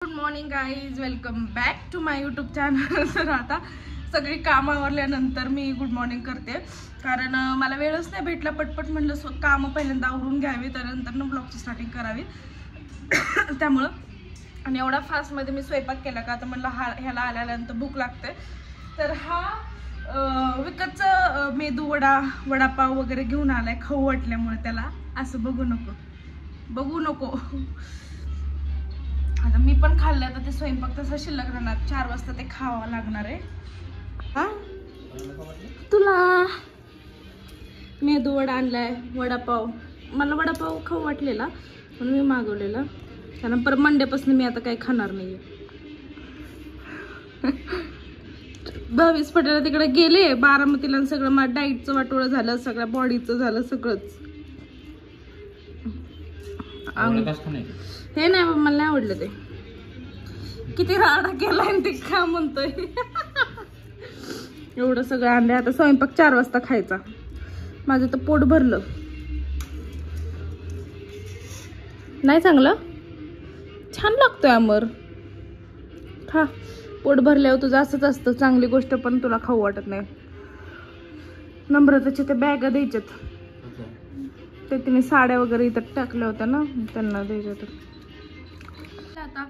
Good morning guys, welcome back to my YouTube channel. तर आता सगळी काम आवरल्यानंतर मी गुड मॉर्निंग करते, कारण मला वेळच नाही भेटला. पटपट म्हणलं कामं पहिल्यांदा आवरून घ्यावी, त्यानंतर ब्लॉगची स्टार्टिंग करावी. त्यामुळं आणि एवढा फास्टमध्ये मी स्वयंपाक केला का, आता म्हणलं ह्याला आल्यानंतर भूक लागते. तर हा विकतचं मेदू वडापाव वगैरे घेऊन आलाय, खाऊ वाटल्यामुळे त्याला. असं बघू नको. आता मी पण खाल्लं, तर ते स्वयंपाक तसा शिल्लक राहणार. 4 वाजता ते खावं लागणार आहे. हा तुला मेदू वडा आणलाय, वडापाव. मला वडापाव खाऊ वाटलेला म्हणून मी मागवलेला, कारण परत मंडेपासून मी आता काही खाणार नाहीये. 22 पटेला तिकडे गेले बारामतीला, सगळं माझं डाईटचं वाटोळं झालं, सगळ्या बॉडीचं झालं सगळंच. हे नाही, मला नाही आवडलं. ते किती राडा केलाय ते खा म्हणतोय. एवढं सगळं आणलंय. आता स्वयंपाक 4 वाजता खायचा. माझं तर पोट भरलं नाही. चांगलं छान लागतोय अमर, खा. पोट भरल्यावर तुझं असंच असतं, चांगली गोष्ट पण तुला खाऊ वाटत नाही. नम्रताच्या त्या बॅगा द्यायच्यात, ते तिने साड्या वगैरे इथं टाकल्या होत्या ना, त्यांना द्यायच्यात. आता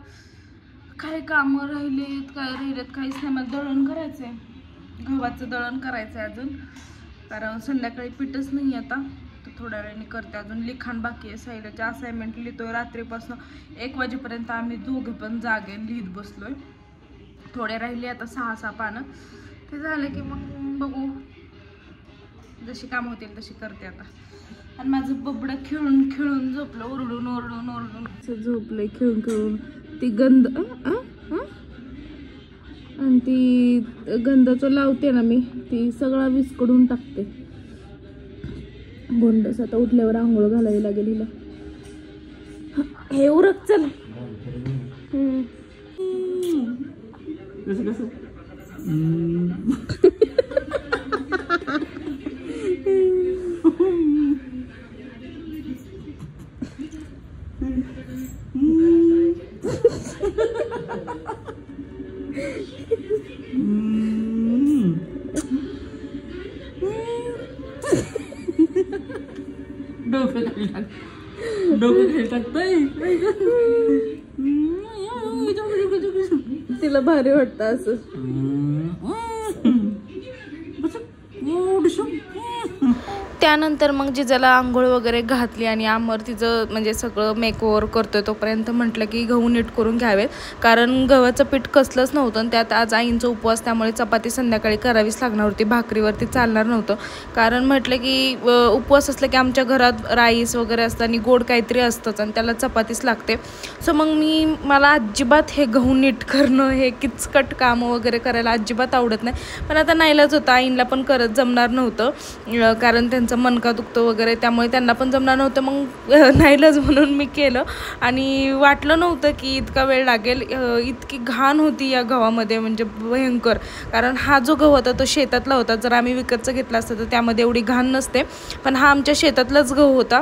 काय कामं राहिलेत काहीच नाही. मला दळण करायचंय, गव्हाचं दळण करायचंय अजून, कारण संध्याकाळी पीठच नाही आता. तर थोड्या वेळाने करते. अजून लिखाण बाकी आहे, साईडच्या असाइनमेंट लिहितोय. रात्रीपासून 1 वाजेपर्यंत आम्ही दोघे पण जागे लिहित बसलोय. थोडे राहिले आता 6 पानं. ते झालं की मग बघू, जशी काम होतील तशी करते आता. आणि माझं बबडं खेळून झोपलं, ओरडून झोपलंय खेळून. ती गंध आणि ती गंधाचं लावते ना मी, ती सगळा विस्कडून टाकते. गोंडस आता उठल्यावर आंघोळ घालावी लागेल हिला. हे उरक चल. डोकं खाली टाकतोय. तिला भारी वाटतं असं. त्यानंतर मग जिजाला आंघोळ वगैरे घातली आणि आमर तिचं म्हणजे सगळं मेकओव्हर करतोय. तोपर्यंत म्हटलं की गहू नीट करून घ्यावेत, कारण गव्हाचं पीठ कसलंच नव्हतं. आणि त्यात आज आईंचा उपवास, त्यामुळे चपाती संध्याकाळी करावीच लागणार होती. भाकरीवरती चालणार नव्हतं, कारण म्हटलं की उपवास असलं की आमच्या घरात राईस वगैरे असतं आणि गोड काहीतरी असतंच, आणि त्याला चपातीच लागते. सो मग मला अजिबात हे गहू नीट करणं, हे किचकट कामं वगैरे करायला अजिबात आवडत नाही. पण आता नाईलाज होता, आईंला पण करत जमणार नव्हतं, कारण त्यांचं मनका दुखतं वगैरे, त्यामुळे त्यांना पण जमणार नव्हतं. मग नाईलाज म्हणून मी केलं. आणि वाटलं नव्हतं की इतका वेळ लागेल. इतकी घाण होती या गव्हामध्ये, म्हणजे भयंकर. कारण हा जो गहू होता तो शेतातला होता. जर आम्ही विकतचं घेतला असतं तर त्यामध्ये एवढी घाण नसते, पण हा आमच्या शेतातलाच गहू होता,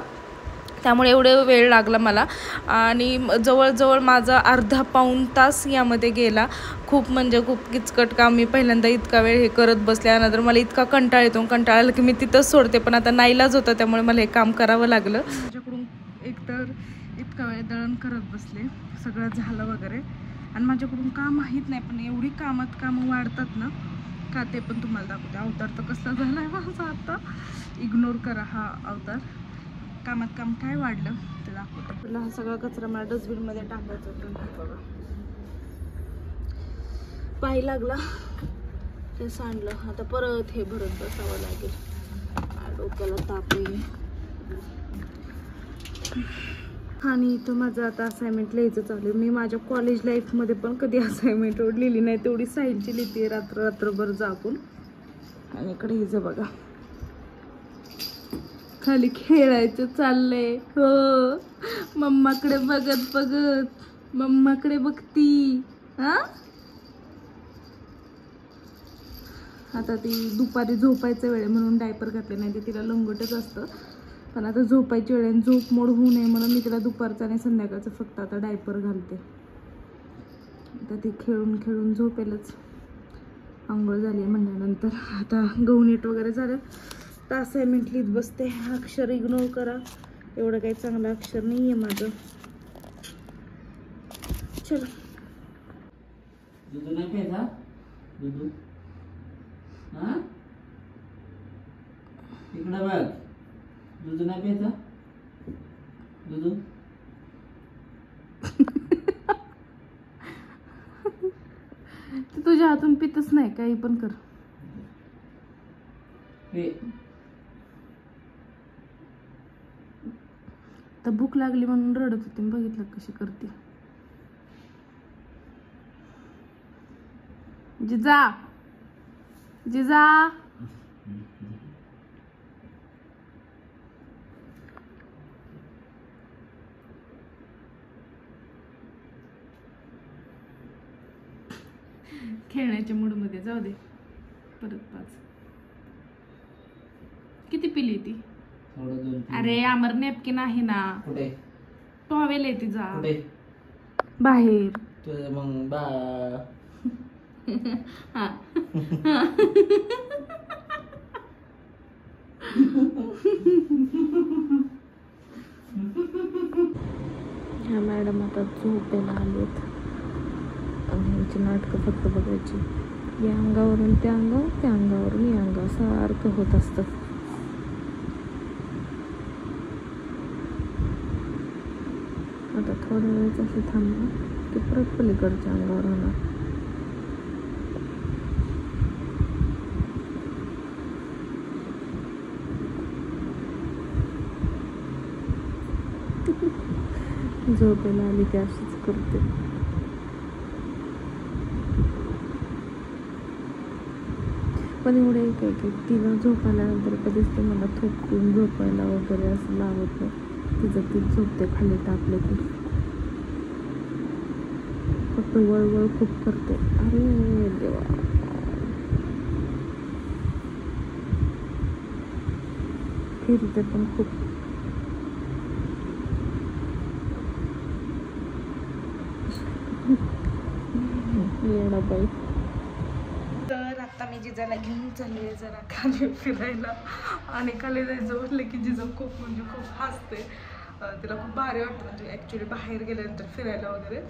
त्यामुळे एवढे वेळ लागला मला. आणि जवळजवळ माझा अर्धा पाऊण तास यामध्ये गेला. खूप म्हणजे खूप किचकट काम. मी पहिल्यांदा इतका वेळ हे करत बसल्यानंतर मला इतका कंटाळा येतो. कंटाळा आला की मी तिथंच सोडते, पण आता नाईलाज होता, त्यामुळे मला हे काम करावं लागलं. माझ्याकडून एकतर इतका वेळ दळण करत बसले, सगळं झालं वगैरे, आणि माझ्याकडून काम माहीत नाही, पण एवढी कामं वाढतात ना का, ते पण तुम्हाला दाखवते. अवतार तर कसला झाला आहे माझा आता, इग्नोर करा हा अवतार. कामात काम काय वाढलं ते दाखवतो. तुला हा सगळा कचरा मला डस्टबिनमध्ये टाकायचा होता. बघा, पाय लागला ते सांडलं. आता परत हे भरत बसावं लागेल. डोक्याला ताप आहे. आणि इथं माझं आता असाइनमेंट लिहायचं चालू आहे. मी माझ्या कॉलेज लाईफमध्ये पण कधी असाइनमेंट लिहिली नाही, तेवढी साईडची लिहिते रात्रभर जागून. आणि इकडे हिचं बघा, खाली खेळायचं चाललंय. हो, मम्माकडे बघत मम्माकडे बघती. आता ती दुपारी झोपायचं वेळ म्हणून डायपर घातले, नाही तर तिला लंगोटच असतं. पण आता झोपायची वेळ, झोप मोड होऊ नये म्हणून मी तिला दुपारचा आणि संध्याकाळचं फक्त आता डायपर घालते. आता ती खेळून खेळून झोपेलच. आंघोळ झाली म्हणल्यानंतर आता गहू नीट वगैरे झालं तर असाइनमेंट लिहित बसते. अक्षर इग्नोर करा, एवढं काही चांगलं अक्षर नाही आहे माझं. चलो. दूध नाही प्यायचा? दूध हा इकडं बघ. दूध नाही प्यायचा? दूध तुझ्या हातून पितच नाही, काही पण कर. तर भूक लागली म्हणून रडत होती, बघितलं कशी करते. जिजा जिजा खेळण्याच्या मूड मध्ये. जाऊ दे, परत 5. किती पिली ती? अरे अमर नेपकिन आहे ना. कुठे? टॉवेल आहे तिचा. कुठे? बाहेर. तुझं मग बा हा. ह्या मॅडम आता झोपेला आलेत आणि ह्यांची नाटकं फक्त बघायची. या अंगावरून त्या अंगावर, त्या अंगावरून या अंगावर सारखं होत असतं. आता थोड्या वेळच असे थांबलं की परत पलीकडच्या अंगावर होणार. झोपेला आली की अशीच करते. पण एवढं एक आहे की तिला झोप आल्यानंतर कधीच ते मला थोपटून झोपायला वगैरे असं लावत नाही. तिचं ती झोपते खाली टाकले की. फक्त वळवळ खूप करते. अरे देवा. फिरते पण खूप. येडा बाई. तर आता मी जिजाला घेऊन चालले जरा खाली फिरायला. आणि खाली जायचं म्हटलं की जिजा खूप म्हणजे खूप हसते. तिला खूप भारी वाटतं. म्हणजे ॲक्च्युली बाहेर गेल्यानंतर फिरायला वगैरे.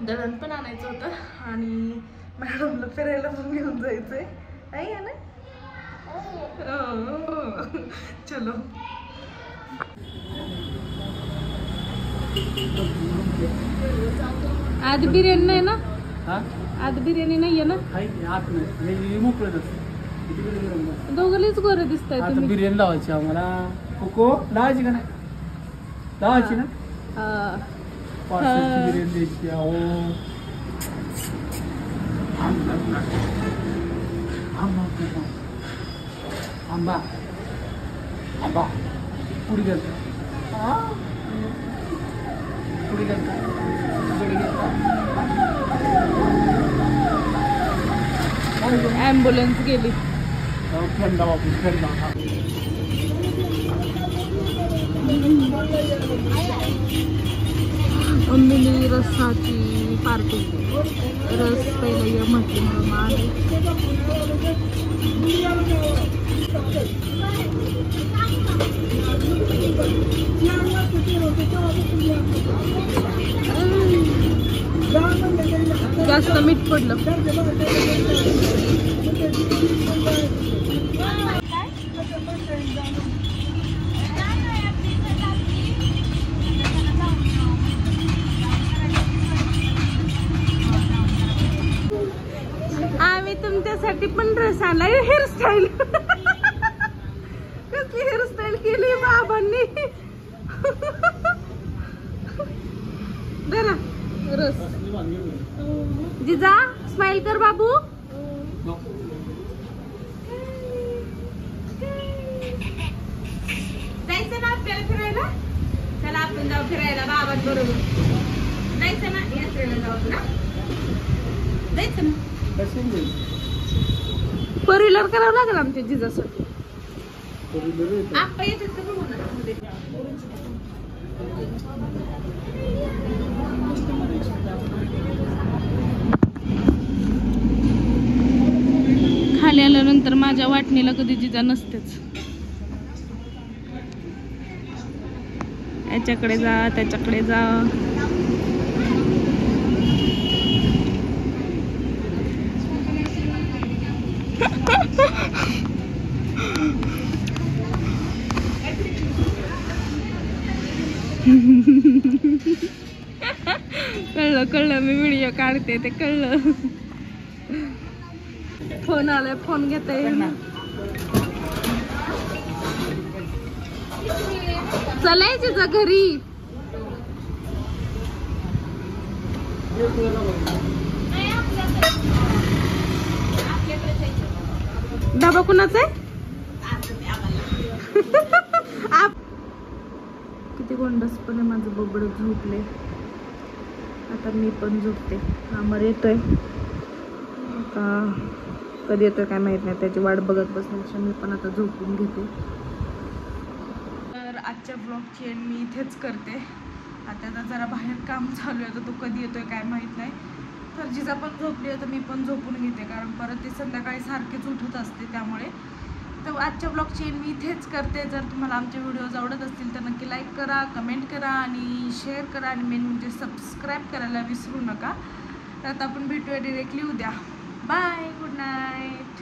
दळण पण आणायचं होतं आणि मॅडमला फिरायला पण घेऊन जायचं आहे. आहे ना? चलो. आज बिर्याणी नाही ना? आज बिर्याणी नाहीये ना? दोघंच गोरे दिसताय तुम्ही. बिर्याणी लावायची आम्हाला. कोको लावायची का नाही? लावायची ना? बिर्याणी द्यायची. आंबा आंबा पुडी घालता. पुडी घालता. ॲम्ब्युलन्स गेली. थंडा वापस थंडा. मिनी रसाची पार्टी. रस पहिला ये म्हटली म्हणून आले. जास्त मीठ पडलं. आम्ही तुमच्यासाठी पण ड्रेस आणलाय. हेअरस्टाईल कसली हेअरस्टाईल केली बाबांनी. जरा रस. जिजा स्माइल कर बाबू. जायचं ना आपल्याला फिरायला? चला आपण जाऊ फिरायला बाबांबरोबर. जायचं ना? यात्रेला जाऊ ना? जायचं ना? फोर व्हीलर करावं लागेल आमच्या जिजासाठी. आपण येतात का बघू ना मध्ये. त्यानंतर माझ्या वाटणीला कधी जिजा नसतेच. याच्याकडे जा त्याच्याकडे जा. कळलं कळलं, मी व्हिडिओ काढते ते कळलं. फोन आलाय, फोन घेता येईल ना. चलायचं जा घरी. डबा कुणाचा आहे? किती गोंडस पण आहे माझं बबड झोपले. आता मी पण झोपते. अमर येतोय आता, कधी येतोय काय माहित नाही, त्याची वाट बघत बसण्यापेक्षा मी पण आता झोपून घेते. तर आजच्या ब्लॉगची एंड मी इथेच करते. आता जरा बाहेर काम चालू आहे, तर तो कधी येतोय काय माहित नाही. तर जिजा पण झोपली आहे तर मी पण झोपून घेते, कारण परत ती संध्याकाळी सारखीच उठत असते. त्यामुळे तर आजच्या ब्लॉगची एंड मी इथेच करते. जर तुम्हाला आमचे व्हिडिओज आवडत असतील तर नक्की लाईक करा, कमेंट करा आणि शेअर करा, आणि मेन म्हणजे सबस्क्राईब करायला विसरू नका. तर आता आपण भेटूया डिरेक्टली उद्या. Bye, good night.